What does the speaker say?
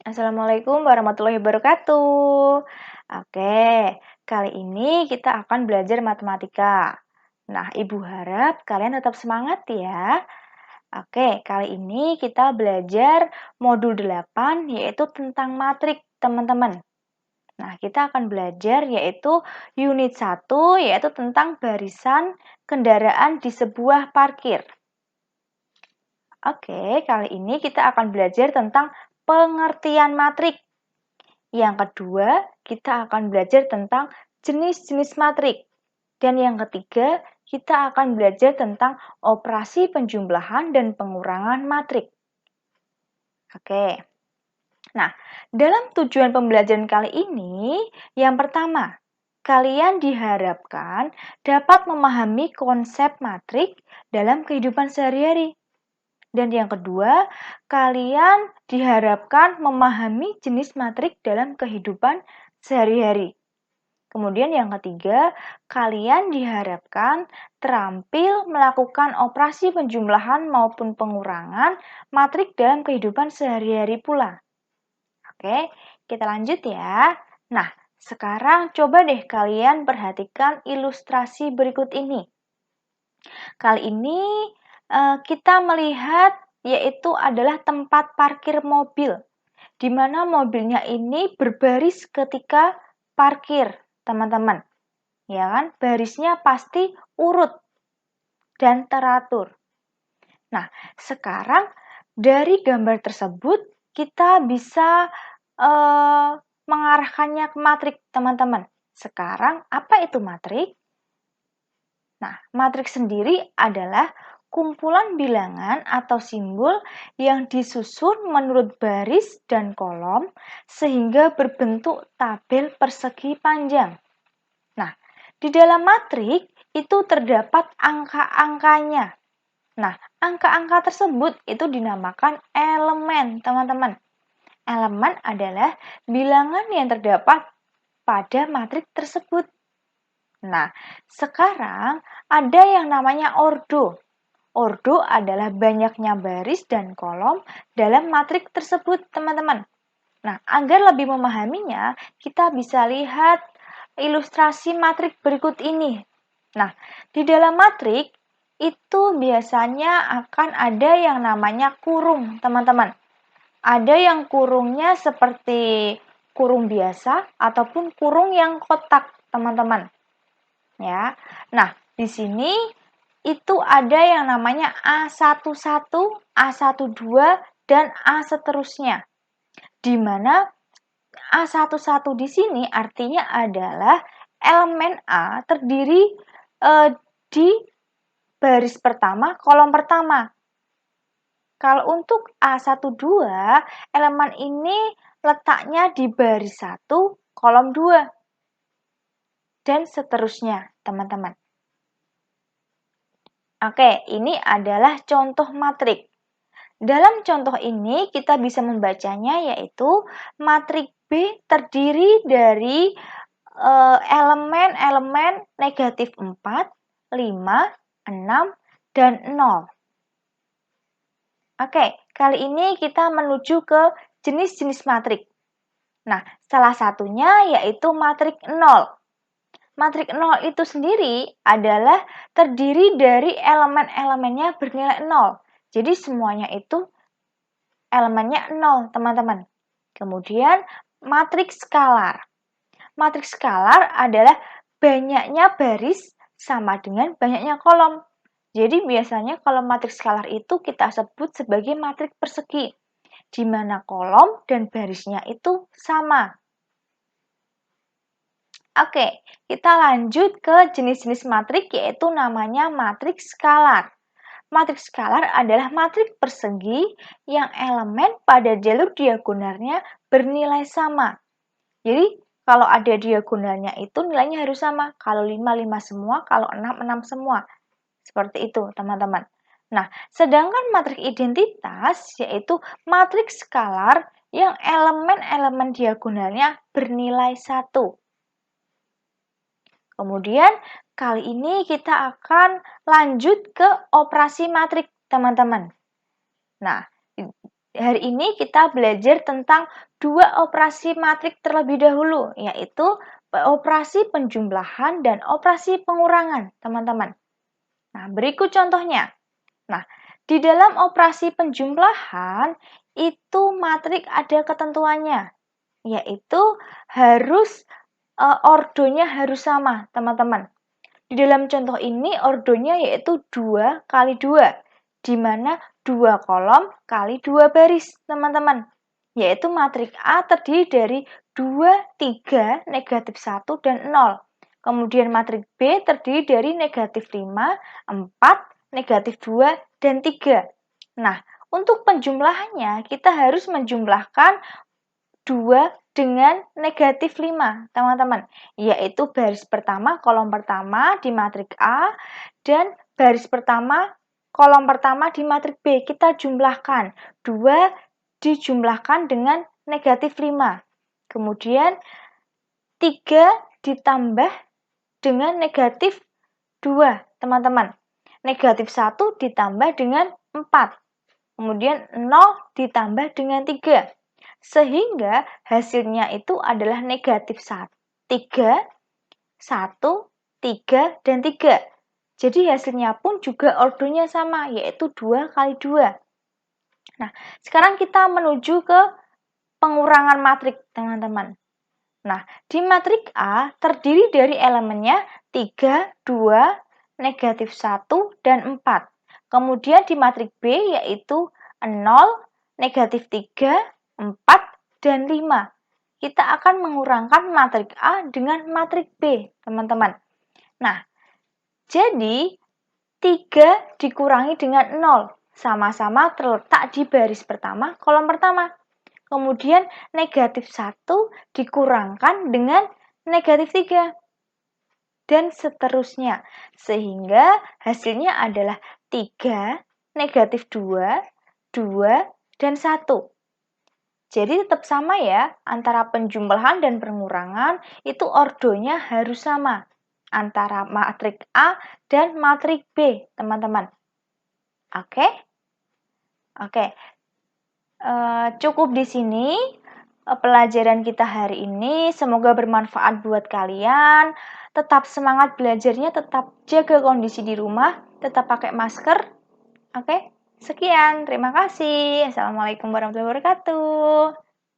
Assalamualaikum warahmatullahi wabarakatuh. Oke, kali ini kita akan belajar matematika. Nah, Ibu harap kalian tetap semangat ya. Oke, kali ini kita belajar modul 8 yaitu tentang matrik, teman-teman. Nah, kita akan belajar yaitu unit 1 yaitu tentang barisan kendaraan di sebuah parkir. Oke, kali ini kita akan belajar tentang pengertian matrik. Yang kedua, kita akan belajar tentang jenis-jenis matrik. Dan yang ketiga, kita akan belajar tentang operasi penjumlahan dan pengurangan matrik. Oke. Nah, dalam tujuan pembelajaran kali ini, yang pertama, kalian diharapkan dapat memahami konsep matrik dalam kehidupan sehari-hari. Dan yang kedua, kalian diharapkan memahami jenis matrik dalam kehidupan sehari-hari. Kemudian yang ketiga, kalian diharapkan terampil melakukan operasi penjumlahan maupun pengurangan matrik dalam kehidupan sehari-hari pula. Oke, kita lanjut ya. Nah, sekarang coba deh kalian perhatikan ilustrasi berikut ini. Kali ini kita melihat yaitu adalah tempat parkir mobil, di mana mobilnya ini berbaris ketika parkir, teman-teman. Ya kan? Barisnya pasti urut dan teratur. Nah, sekarang dari gambar tersebut kita bisa mengarahkannya ke matrik, teman-teman. Sekarang, apa itu matrik? Nah, matrik sendiri adalah kumpulan bilangan atau simbol yang disusun menurut baris dan kolom sehingga berbentuk tabel persegi panjang. Nah, di dalam matrik itu terdapat angka-angkanya. Nah, angka-angka tersebut itu dinamakan elemen, teman-teman. Elemen adalah bilangan yang terdapat pada matrik tersebut. Nah, sekarang ada yang namanya ordo. Ordo adalah banyaknya baris dan kolom dalam matrik tersebut, teman-teman. Nah, agar lebih memahaminya, kita bisa lihat ilustrasi matrik berikut ini. Nah, di dalam matrik itu biasanya akan ada yang namanya kurung, teman-teman. Ada yang kurungnya seperti kurung biasa ataupun kurung yang kotak, teman-teman. Ya. Nah, di sini itu ada yang namanya A11, A12, dan A seterusnya. Di mana A11 di sini artinya adalah elemen A terdiri di baris pertama, kolom pertama. Kalau untuk A12, elemen ini letaknya di baris 1, kolom 2. Dan seterusnya, teman-teman. Oke, ini adalah contoh matrik. Dalam contoh ini kita bisa membacanya yaitu matrik B terdiri dari elemen-elemen negatif 4, 5, 6, dan 0. Oke, kali ini kita menuju ke jenis-jenis matrik. Nah, salah satunya yaitu matrik 0. Matrik 0 itu sendiri adalah terdiri dari elemen-elemennya bernilai 0. Jadi semuanya itu elemennya 0, teman-teman. Kemudian matrik skalar. Matrik skalar adalah banyaknya baris sama dengan banyaknya kolom. Jadi biasanya kalau matrik skalar itu kita sebut sebagai matrik persegi, di mana kolom dan barisnya itu sama. Oke, kita lanjut ke jenis-jenis matrik yaitu namanya matrik skalar. Matrik skalar adalah matrik persegi yang elemen pada jalur diagonalnya bernilai sama. Jadi, kalau ada diagonalnya itu nilainya harus sama. Kalau 5, 5 semua, kalau 6, 6 semua. Seperti itu, teman-teman. Nah, sedangkan matrik identitas yaitu matrik skalar yang elemen-elemen diagonalnya bernilai 1. Kemudian, kali ini kita akan lanjut ke operasi matrik, teman-teman. Nah, Hari ini kita belajar tentang dua operasi matrik terlebih dahulu, yaitu operasi penjumlahan dan operasi pengurangan, teman-teman. Nah, berikut contohnya. Nah, di dalam operasi penjumlahan, itu matrik ada ketentuannya, yaitu harus ordonya harus sama, teman-teman. Di dalam contoh ini ordonya yaitu 2 kali 2, di mana 2 kolom kali 2 baris, teman-teman. Yaitu matrik A terdiri dari 2, 3, negatif 1, dan 0. Kemudian matrik B terdiri dari negatif 5, 4, negatif 2, dan 3. Nah, untuk penjumlahannya kita harus menjumlahkan 2 dengan negatif 5, teman-teman. Yaitu baris pertama, kolom pertama di matrik A, dan baris pertama, kolom pertama di matrik B. Kita jumlahkan. 2 dijumlahkan dengan negatif 5. Kemudian 3 ditambah dengan negatif 2, teman-teman. Negatif 1 ditambah dengan 4. Kemudian 0 ditambah dengan 3. Sehingga hasilnya itu adalah negatif 3, 1, 3, dan 3. Jadi hasilnya pun juga ordonya sama, yaitu 2 kali 2. Nah, sekarang kita menuju ke pengurangan matrik, teman-teman. Nah, di matrik A terdiri dari elemennya 3, 2, negatif 1, dan 4. Kemudian di matrik B yaitu 0, negatif 3, 4, dan 5. Kita akan mengurangkan matrik A dengan matrik B, teman-teman. Nah, jadi 3 dikurangi dengan 0, sama-sama terletak di baris pertama, kolom pertama. Kemudian negatif 1 dikurangkan dengan negatif 3. Dan seterusnya. Sehingga hasilnya adalah 3, negatif 2, 2, dan 1. Jadi tetap sama ya, antara penjumlahan dan pengurangan itu ordonya harus sama. Antara matrik A dan matrik B, teman-teman. Oke? Oke. Cukup di sini pelajaran kita hari ini. Semoga bermanfaat buat kalian. Tetap semangat belajarnya, tetap jaga kondisi di rumah, tetap pakai masker. Oke? Sekian, terima kasih. Assalamualaikum warahmatullahi wabarakatuh.